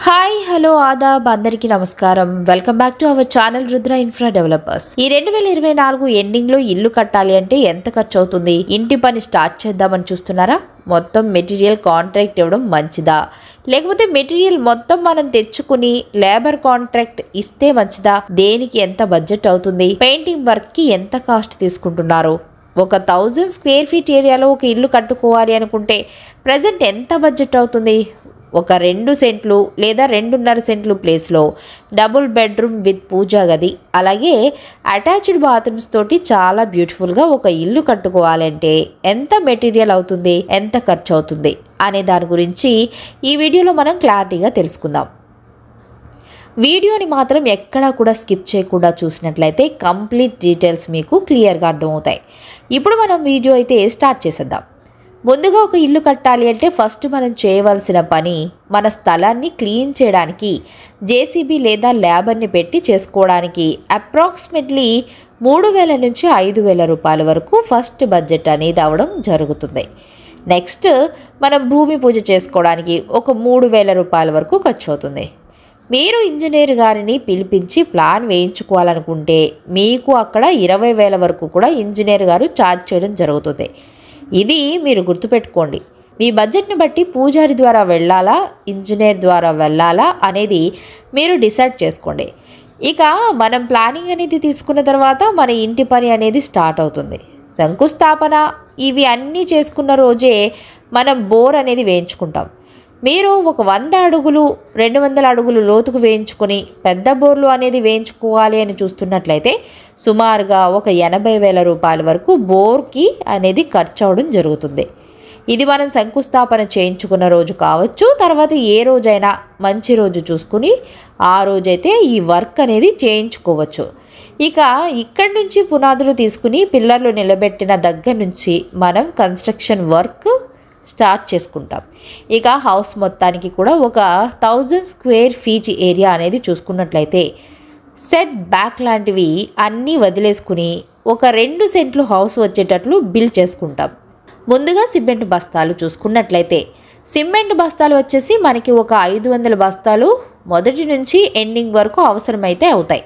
Hi hello Aadab అందరికీ నమస్కారం. Welcome back to our channel Rudra infra developers. ఈ 2024 ఎండింగ్ లో ఇల్లు కట్టాలి అంటే ఎంత ఖర్చు అవుతుంది? ఇంటి పని స్టార్ట్ చేద్దామని చూస్తున్నారా? మొత్తం మెటీరియల్ కాంట్రాక్ట్ ఇవ్వడం మంచిదా, లేకపోతే మెటీరియల్ మొత్తం మనం తెచ్చుకుని లేబర్ కాంట్రాక్ట్ ఇస్తే మంచిదా? దేనికి ఎంత బడ్జెట్ అవుతుంది? పెయింటింగ్ వర్క్ కి ఎంత కాస్ట్ తీసుకుంటున్నారు? ఒక 1000 స్క్వేర్ ఫీట్ ఏరియాలో ఒక ఇల్లు కట్టుకోవాలి అనుకుంటే ప్రజెంట్ ఎంత బడ్జెట్ అవుతుంది? ఒక 2 సెంట్లు లేదా 2.5 సెంట్లు ప్లేస్లో డబుల్ బెడ్రూమ్ విత్ పూజా గది, అలాగే అటాచ్డ్ బాత్రూమ్స్ తోటి చాలా బ్యూటిఫుల్గా ఒక ఇల్లు కట్టుకోవాలంటే ఎంత మెటీరియల్ అవుతుంది, ఎంత ఖర్చు అవుతుంది అనే దాని గురించి ఈ వీడియోలో మనం క్లారిటీగా తెలుసుకుందాం. వీడియోని మాత్రం ఎక్కడా కూడా స్కిప్ చేయకుండా చూసినట్లయితే కంప్లీట్ డీటెయిల్స్ మీకు క్లియర్గా అర్థమవుతాయి. ఇప్పుడు మనం వీడియో అయితే స్టార్ట్ చేసేద్దాం. ముందుగా ఒక ఇల్లు కట్టాలి అంటే ఫస్ట్ మనం చేయవలసిన పని మన స్థలాన్ని క్లీన్ చేయడానికి జేసీబీ లేదా లేబర్ని పెట్టి చేసుకోవడానికి అప్రాక్సిమేట్లీ 3000 నుంచి 5000 రూపాయల వరకు ఫస్ట్ బడ్జెట్ అనేది అవడం జరుగుతుంది. నెక్స్ట్ మనం భూమి పూజ చేసుకోవడానికి ఒక 3000 రూపాయల వరకు ఖర్చు అవుతుంది. మీరు ఇంజనీర్ గారిని పిలిపించి ప్లాన్ వేయించుకోవాలనుకుంటే మీకు అక్కడ 20,000 వరకు కూడా ఇంజనీర్ గారు ఛార్జ్ చేయడం జరుగుతుంది. ఇది మీరు గుర్తుపెట్టుకోండి. మీ బడ్జెట్ని బట్టి పూజారి ద్వారా వెళ్ళాలా, ఇంజనీర్ ద్వారా వెళ్ళాలా అనేది మీరు డిసైడ్ చేసుకోండి. ఇక మనం ప్లానింగ్ అనేది తీసుకున్న తర్వాత మన ఇంటి పని అనేది స్టార్ట్ అవుతుంది. శంకుస్థాపన ఇవి అన్నీ చేసుకున్న రోజే మనం బోర్ అనేది వేయించుకుంటాం. మీరు ఒక 100 అడుగులు 200 అడుగులు లోతుకు వేయించుకొని పెద్ద బోర్లు అనేది వేయించుకోవాలి అని చూస్తున్నట్లయితే సుమారుగా ఒక 80,000 రూపాయల వరకు బోర్కి అనేది ఖర్చు అవడం జరుగుతుంది. ఇది మనం శంకుస్థాపన చేయించుకున్న రోజు కావచ్చు, తర్వాత ఏ రోజైనా మంచి రోజు చూసుకుని ఆ రోజైతే ఈ వర్క్ అనేది చేయించుకోవచ్చు. ఇక ఇక్కడి నుంచి పునాదులు తీసుకుని పిల్లర్లు నిలబెట్టిన దగ్గర నుంచి మనం కన్స్ట్రక్షన్ వర్క్ స్టార్ట్ చేసుకుంటాం. ఇక హౌస్ మొత్తానికి కూడా ఒక 1000 స్క్వేర్ ఫీట్ ఏరియా అనేది చూసుకున్నట్లయితే సెట్ బ్యాక్ లాంటివి అన్నీ వదిలేసుకుని ఒక 2 సెంట్లు హౌస్ వచ్చేటట్లు బిల్డ్ చేసుకుంటాం. ముందుగా సిమెంట్ బస్తాలు చూసుకున్నట్లయితే సిమెంట్ బస్తాలు వచ్చేసి మనకి ఒక 500 బస్తాలు మొదటి నుంచి ఎండింగ్ వరకు అవసరమైతే అవుతాయి.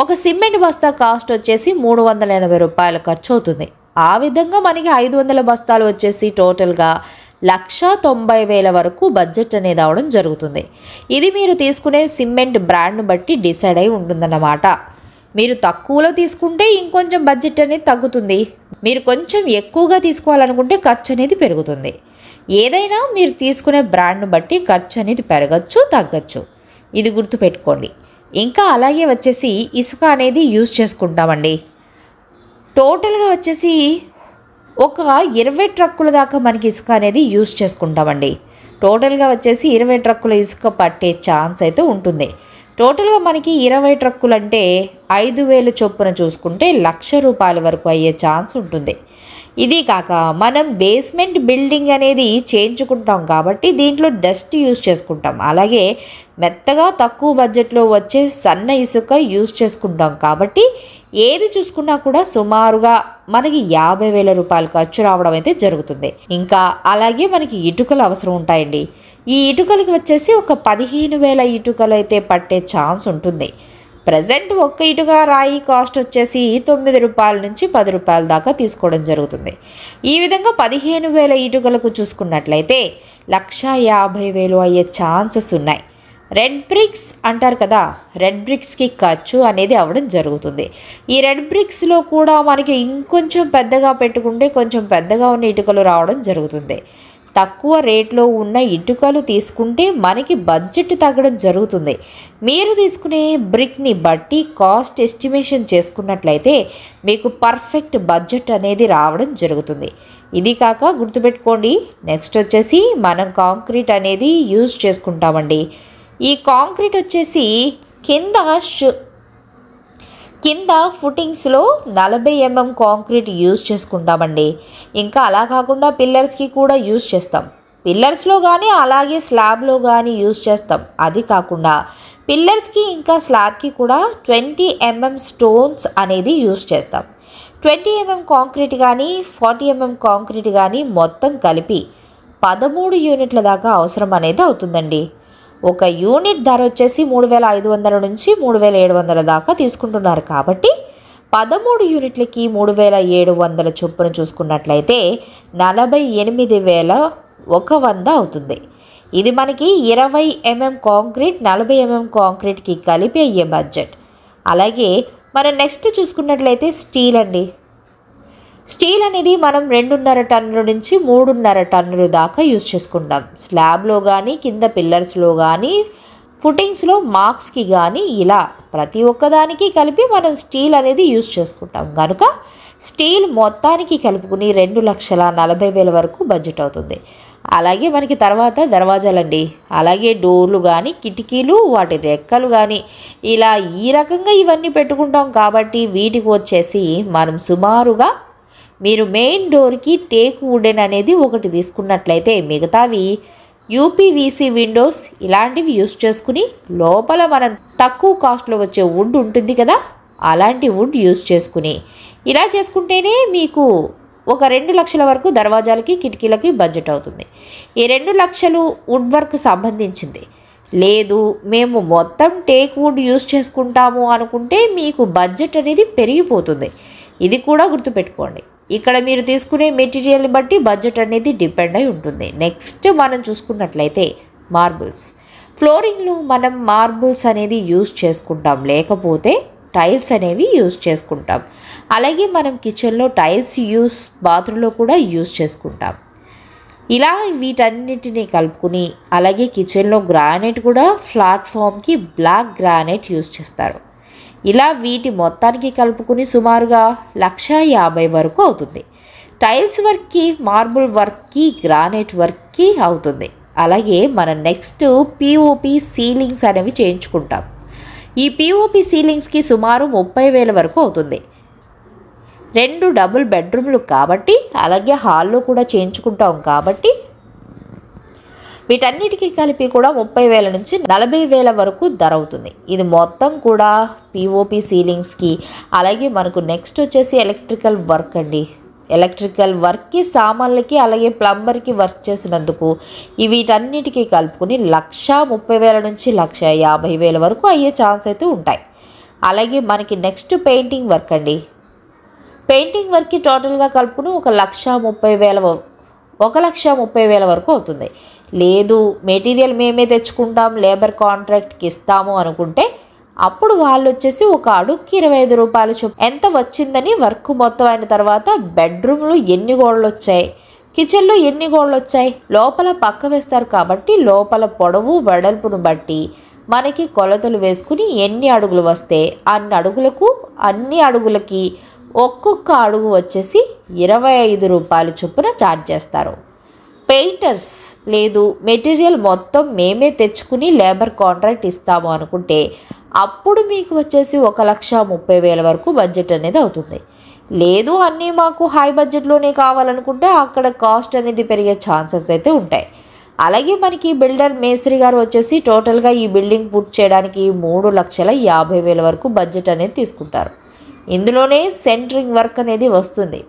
ఒక సిమెంట్ బస్తా కాస్ట్ వచ్చేసి 380 రూపాయల ఖర్చు అవుతుంది. ఆ విధంగా మనకి 500 బస్తాలు వచ్చేసి టోటల్గా 1,90,000 వరకు బడ్జెట్ అనేది అవడం జరుగుతుంది. ఇది మీరు తీసుకునే సిమెంట్ బ్రాండ్ను బట్టి డిసైడ్ అయి ఉంటుందన్నమాట. మీరు తక్కువలో తీసుకుంటే ఇంకొంచెం బడ్జెట్ అనేది తగ్గుతుంది. మీరు కొంచెం ఎక్కువగా తీసుకోవాలనుకుంటే ఖర్చు అనేది పెరుగుతుంది. ఏదైనా మీరు తీసుకునే బ్రాండ్ను బట్టి ఖర్చు అనేది పెరగచ్చు, తగ్గచ్చు. ఇది గుర్తుపెట్టుకోండి. ఇంకా అలాగే వచ్చేసి ఇసుక అనేది యూజ్ చేసుకుంటామండి. టోటల్గా వచ్చేసి ఒక 20 ట్రక్కుల దాకా మనకి ఇసుక అనేది యూజ్ చేసుకుంటామండి. టోటల్గా వచ్చేసి 20 ట్రక్కుల ఇసుక పట్టే ఛాన్స్ అయితే ఉంటుంది. టోటల్గా మనకి 20 ట్రక్కులు అంటే 5,000 చొప్పున చూసుకుంటే 1,00,000 రూపాయల వరకు అయ్యే ఛాన్స్ ఉంటుంది. ఇది కాక మనం బేస్మెంట్ బిల్డింగ్ అనేది చేయించుకుంటాం కాబట్టి దీంట్లో డస్ట్ యూజ్ చేసుకుంటాం. అలాగే మెత్తగా తక్కువ బడ్జెట్లో వచ్చే సన్న ఇసుక యూజ్ చేసుకుంటాం కాబట్టి ఏది చూసుకున్నా కూడా సుమారుగా మనకి 50,000 రూపాయలు ఖర్చు రావడం అయితే జరుగుతుంది. ఇంకా అలాగే మనకి ఇటుకలు అవసరం ఉంటాయండి. ఈ ఇటుకలకి వచ్చేసి ఒక 15,000 ఇటుకలు అయితే పట్టే ఛాన్స్ ఉంటుంది. ప్రజెంట్ ఒక్క ఇటుక రాయి కాస్ట్ వచ్చేసి 9 రూపాయల నుంచి 10 రూపాయల దాకా తీసుకోవడం జరుగుతుంది. ఈ విధంగా 15,000 ఇటుకలకు చూసుకున్నట్లయితే 1,50,000 అయ్యే ఛాన్సెస్ ఉన్నాయి. రెడ్ బ్రిక్స్ అంటారు కదా, రెడ్ బ్రిక్స్కి ఖర్చు అనేది అవ్వడం జరుగుతుంది. ఈ రెడ్ బ్రిక్స్లో కూడా మనకి ఇంకొంచెం పెద్దగా పెట్టుకుంటే కొంచెం పెద్దగా ఉన్న ఇటుకలు రావడం జరుగుతుంది. తక్కువ రేట్లో ఉన్న ఇటుకలు తీసుకుంటే మనకి బడ్జెట్ తగ్గడం జరుగుతుంది. మీరు తీసుకునే బ్రిక్ని బట్టి కాస్ట్ ఎస్టిమేషన్ చేసుకున్నట్లయితే మీకు పర్ఫెక్ట్ బడ్జెట్ అనేది రావడం జరుగుతుంది. ఇది కాక గుర్తుపెట్టుకోండి, నెక్స్ట్ వచ్చేసి మనం కాంక్రీట్ అనేది యూజ్ చేసుకుంటామండి. ఈ కాంక్రీట్ వచ్చేసి కింద ఫుటింగ్స్లో 40 mm కాంక్రీట్ యూజ్ చేసుకుంటామండి. ఇంకా అలా కాకుండా పిల్లర్స్కి కూడా యూజ్ చేస్తాం. పిల్లర్స్లో కానీ అలాగే స్లాబ్లో కానీ యూజ్ చేస్తాం. అది కాకుండా పిల్లర్స్కి ఇంకా స్లాబ్కి కూడా 20 mm స్టోన్స్ అనేది యూజ్ చేస్తాం. 20 mm కాంక్రీట్ కానీ 40 mm కాంక్రీట్ కానీ మొత్తం కలిపి 13 యూనిట్ల దాకా అవసరం అనేది అవుతుందండి. ఒక యూనిట్ ధర వచ్చేసి 3500 నుంచి 3700 దాకా తీసుకుంటున్నారు. కాబట్టి 13 యూనిట్లకి 3700 చొప్పున చూసుకున్నట్లయితే 48,100 అవుతుంది. ఇది మనకి 20 mm కాంక్రీట్ 40 mm కాంక్రీట్కి కలిపి అయ్యే బడ్జెట్. అలాగే మనం నెక్స్ట్ చూసుకున్నట్లయితే స్టీల్ అండి. స్టీల్ అనేది మనం 2.5 టన్నుల నుంచి 3.5 టన్నుల దాకా యూజ్ చేసుకుంటాం. స్లాబ్లో కానీ కింద పిల్లర్స్లో కానీ ఫుటింగ్స్లో మార్క్స్కి కానీ ఇలా ప్రతి ఒక్కదానికి కలిపి మనం స్టీల్ అనేది యూజ్ చేసుకుంటాం. కనుక స్టీల్ మొత్తానికి కలుపుకుని 2,40,000 వరకు బడ్జెట్ అవుతుంది. అలాగే మనకి తర్వాత దర్వాజాలండి, అలాగే డోర్లు కానీ కిటికీలు వాటి రెక్కలు కానీ ఇలా ఈ రకంగా ఇవన్నీ పెట్టుకుంటాం. కాబట్టి వీటికి వచ్చేసి మనం సుమారుగా మీరు మెయిన్ డోర్కి టేక్ వుడెన్ అనేది ఒకటి తీసుకున్నట్లయితే మిగతావి యూపీవీసీ విండోస్ ఇలాంటివి యూస్ చేసుకుని లోపల మనం తక్కువ కాస్ట్లో వచ్చే వుడ్ ఉంటుంది కదా, అలాంటి వుడ్ యూస్ చేసుకుని ఇలా చేసుకుంటేనే మీకు ఒక 2 లక్షల వరకు దర్వాజాలకి కిటికీలకి బడ్జెట్ అవుతుంది. ఈ 2 లక్షలు వుడ్ వర్క్ సంబంధించింది. లేదు మేము మొత్తం టేక్ వుడ్ యూస్ చేసుకుంటాము అనుకుంటే మీకు బడ్జెట్ అనేది పెరిగిపోతుంది. ఇది కూడా గుర్తుపెట్టుకోండి. ఇక్కడ మీరు తీసుకునే మెటీరియల్ని బట్టి బడ్జెట్ అనేది డిపెండ్ అయి ఉంటుంది. నెక్స్ట్ మనం చూసుకున్నట్లయితే మార్బుల్స్. ఫ్లోరింగ్లో మనం మార్బుల్స్ అనేది యూస్ చేసుకుంటాం, లేకపోతే టైల్స్ అనేవి యూస్ చేసుకుంటాం. అలాగే మనం కిచెన్లో టైల్స్ బాత్రూంలో కూడా యూస్ చేసుకుంటాం. ఇలా వీటన్నిటిని కలుపుకుని అలాగే కిచెన్లో గ్రానైట్ కూడా ప్లాట్ఫామ్కి బ్లాక్ గ్రానైట్ యూస్ చేస్తారు. ఇలా వీటి మొత్తానికి కలుపుకుని సుమారుగా 1,50,000 వరకు అవుతుంది. టైల్స్ వర్క్కి, మార్బుల్ వర్క్కి, గ్రానైట్ వర్క్కి అవుతుంది. అలాగే మనం నెక్స్ట్ పిఓపి సీలింగ్స్ అనేవి చేయించుకుంటాం. ఈ పిఓపి సీలింగ్స్కి సుమారు 30,000 వరకు అవుతుంది. 2 డబుల్ బెడ్రూమ్లు కాబట్టి అలాగే హాల్లో కూడా చేయించుకుంటాం. కాబట్టి వీటన్నిటికీ కలిపి కూడా 30,000 నుంచి 40,000 వరకు ధర అవుతుంది. ఇది మొత్తం కూడా పిఓపి సీలింగ్స్కి. అలాగే మనకు నెక్స్ట్ వచ్చేసి ఎలక్ట్రికల్ వర్క్ అండి. ఎలక్ట్రికల్ వర్క్కి, సామాన్లకి, అలాగే ప్లంబర్కి వర్క్ చేసినందుకు వీటన్నిటికీ కలుపుకుని 1,30,000 నుంచి 1,50,000 వరకు అయ్యే ఛాన్స్ అయితే ఉంటాయి. అలాగే మనకి నెక్స్ట్ పెయింటింగ్ వర్క్ అండి. పెయింటింగ్ వర్క్కి టోటల్గా కలుపుకుని 1,30,000 వరకు అవుతుంది. లేదు మెటీరియల్ మేమే తెచ్చుకుంటాం, లేబర్ కాంట్రాక్ట్కి ఇస్తాము అనుకుంటే అప్పుడు వాళ్ళు వచ్చేసి ఒక అడుగుకి 25 రూపాయలు చొప్పున ఎంత వచ్చిందని వర్క్ మొత్తం అయిన తర్వాత బెడ్రూమ్లో ఎన్ని గోడలు వచ్చాయి, కిచెన్లో ఎన్ని గోడలు వచ్చాయి, లోపల పక్క వేస్తారు కాబట్టి లోపల పొడవు వెడల్పును బట్టి మనకి కొలతలు వేసుకుని ఎన్ని అడుగులు వస్తే అన్ని అడుగులకి ఒక్కొక్క అడుగు వచ్చేసి 25 రూపాయలు చొప్పున ఛార్జ్ చేస్తారు. పెయింటర్స్ లేదు మెటీరియల్ మొత్తం మేమే తెచ్చుకుని లేబర్ కాంట్రాక్ట్ ఇస్తాము అనుకుంటే అప్పుడు మీకు వచ్చేసి 1,30,000 వరకు బడ్జెట్ అనేది అవుతుంది. లేదు అన్నీ మాకు హై బడ్జెట్లోనే కావాలనుకుంటే అక్కడ కాస్ట్ అనేది పెరిగే ఛాన్సెస్ అయితే ఉంటాయి. అలాగే మనకి బిల్డర్ మేస్త్రి గారు వచ్చేసి టోటల్గా ఈ బిల్డింగ్ పూర్తి చేయడానికి 3,50,000 వరకు బడ్జెట్ అనేది తీసుకుంటారు. ఇందులోనే సెంటరింగ్ వర్క్ అనేది వస్తుంది,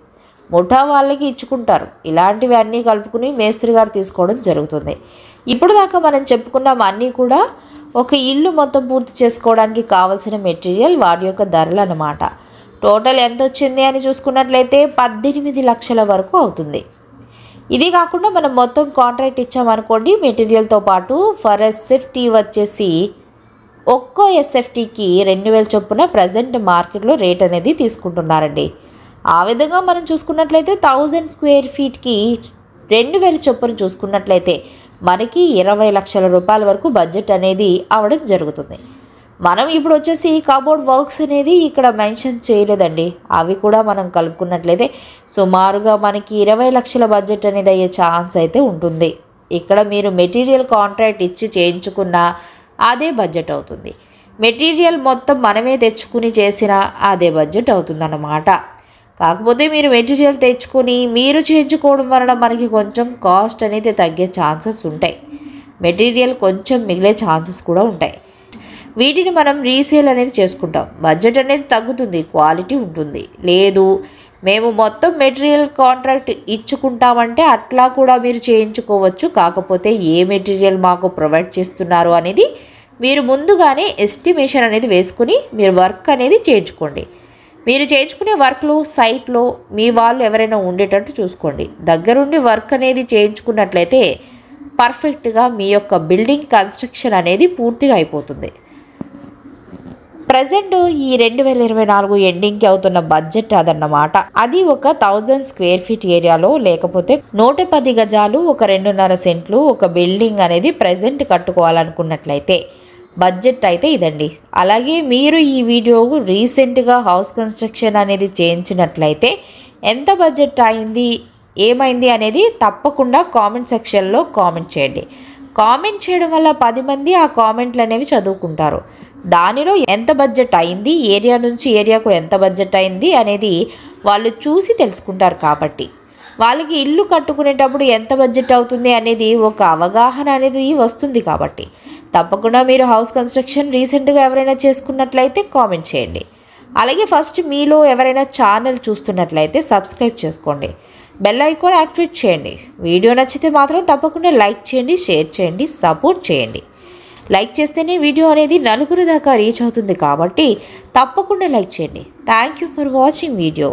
ముఠా వాళ్ళకి ఇచ్చుకుంటారు. ఇలాంటివి అన్నీ కలుపుకుని మేస్త్రి గారు తీసుకోవడం జరుగుతుంది. ఇప్పుడు దాకా మనం చెప్పుకున్నాం అన్నీ కూడా ఒక ఇల్లు మొత్తం పూర్తి చేసుకోవడానికి కావాల్సిన మెటీరియల్, వాటి యొక్క ధరలు అన్నమాట. టోటల్ ఎంత వచ్చింది అని చూసుకున్నట్లయితే 18 లక్షల వరకు అవుతుంది. ఇది కాకుండా మనం మొత్తం కాంట్రాక్ట్ ఇచ్చామనుకోండి మెటీరియల్తో పాటు ఫర్ ఎస్ఎఫ్టీ వచ్చేసి ఒక్కో ఎస్ఎఫ్టీకి 2,000 చొప్పున ప్రజెంట్ మార్కెట్లో రేట్ అనేది తీసుకుంటున్నారండి. ఆ విధంగా మనం చూసుకున్నట్లయితే 1000 స్క్వేర్ ఫీట్కి 2,000 చొప్పున చూసుకున్నట్లయితే మనకి 20 లక్షల రూపాయల వరకు బడ్జెట్ అనేది అవ్వడం జరుగుతుంది. మనం ఇప్పుడు వచ్చేసి కబోర్డ్ వర్క్స్ అనేది ఇక్కడ మెన్షన్ చేయలేదండి. అవి కూడా మనం కలుపుకున్నట్లయితే సుమారుగా మనకి 20 లక్షల బడ్జెట్ అనేది అయ్యే ఛాన్స్ అయితే ఉంటుంది. ఇక్కడ మీరు మెటీరియల్ కాంట్రాక్ట్ ఇచ్చి చేయించుకున్న అదే బడ్జెట్ అవుతుంది. మెటీరియల్ మొత్తం మనమే తెచ్చుకుని చేసిన అదే బడ్జెట్ అవుతుందన్నమాట. కాకపోతే మీరు మెటీరియల్ తెచ్చుకొని మీరు చేయించుకోవడం వలన మనకి కొంచెం కాస్ట్ అనేది తగ్గే ఛాన్సెస్ ఉంటాయి. మెటీరియల్ కొంచెం మిగిలే ఛాన్సెస్ కూడా ఉంటాయి. వీటిని మనం రీసేల్ అనేది చేసుకుంటాం. బడ్జెట్ అనేది తగ్గుతుంది, క్వాలిటీ ఉంటుంది. లేదు మేము మొత్తం మెటీరియల్ కాంట్రాక్ట్ ఇచ్చుకుంటామంటే అట్లా కూడా మీరు చేయించుకోవచ్చు. కాకపోతే ఏ మెటీరియల్ మాకు ప్రొవైడ్ చేస్తున్నారు అనేది మీరు ముందుగానే ఎస్టిమేషన్ అనేది వేసుకుని మీరు వర్క్ అనేది చేయించుకోండి. మీరు చేయించుకునే వర్క్లో సైట్లో మీ వాళ్ళు ఎవరైనా ఉండేటట్టు చూసుకోండి. దగ్గరుండి వర్క్ అనేది చేయించుకున్నట్లయితే పర్ఫెక్ట్గా మీ యొక్క బిల్డింగ్ కన్స్ట్రక్షన్ అనేది పూర్తిగా అయిపోతుంది. ప్రజెంట్ ఈ 2024 ఎండింగ్కి అవుతున్న బడ్జెట్ అదన్నమాట. అది ఒక 1000 స్క్వేర్ ఫీట్ ఏరియాలో లేకపోతే 110 గజాలు ఒక 2.5 సెంట్లు ఒక బిల్డింగ్ అనేది ప్రజెంట్ కట్టుకోవాలనుకున్నట్లయితే బడ్జెట్ అయితే ఇదండి. అలాగే మీరు ఈ వీడియో రీసెంట్గా హౌస్ కన్స్ట్రక్షన్ అనేది చేయించినట్లయితే ఎంత బడ్జెట్ అయింది ఏమైంది అనేది తప్పకుండా కామెంట్ సెక్షన్లో కామెంట్ చేయండి. కామెంట్ చేయడం వల్ల 10 మంది ఆ కామెంట్లు అనేవి చదువుకుంటారు. దానిలో ఎంత బడ్జెట్ అయింది, ఏరియా నుంచి ఏరియాకు ఎంత బడ్జెట్ అయింది అనేది వాళ్ళు చూసి తెలుసుకుంటారు. కాబట్టి వాళ్ళకి ఇల్లు కట్టుకునేటప్పుడు ఎంత బడ్జెట్ అవుతుంది అనేది ఒక అవగాహన అనేది వస్తుంది. కాబట్టి తప్పకుండా మీరు హౌస్ కన్స్ట్రక్షన్ రీసెంట్గా ఎవరైనా చేసుకున్నట్లయితే కామెంట్ చేయండి. అలాగే ఫస్ట్ మీలో ఎవరైనా ఛానల్ చూస్తున్నట్లయితే సబ్స్క్రైబ్ చేసుకోండి, బెల్ ఐకాన్ యాక్టివేట్ చేయండి. వీడియో నచ్చితే మాత్రం తప్పకుండా లైక్ చేయండి, షేర్ చేయండి, సపోర్ట్ చేయండి. లైక్ చేస్తేనే వీడియో అనేది నలుగురు దాకా రీచ్ అవుతుంది. కాబట్టి తప్పకుండా లైక్ చేయండి. Thank you for watching video.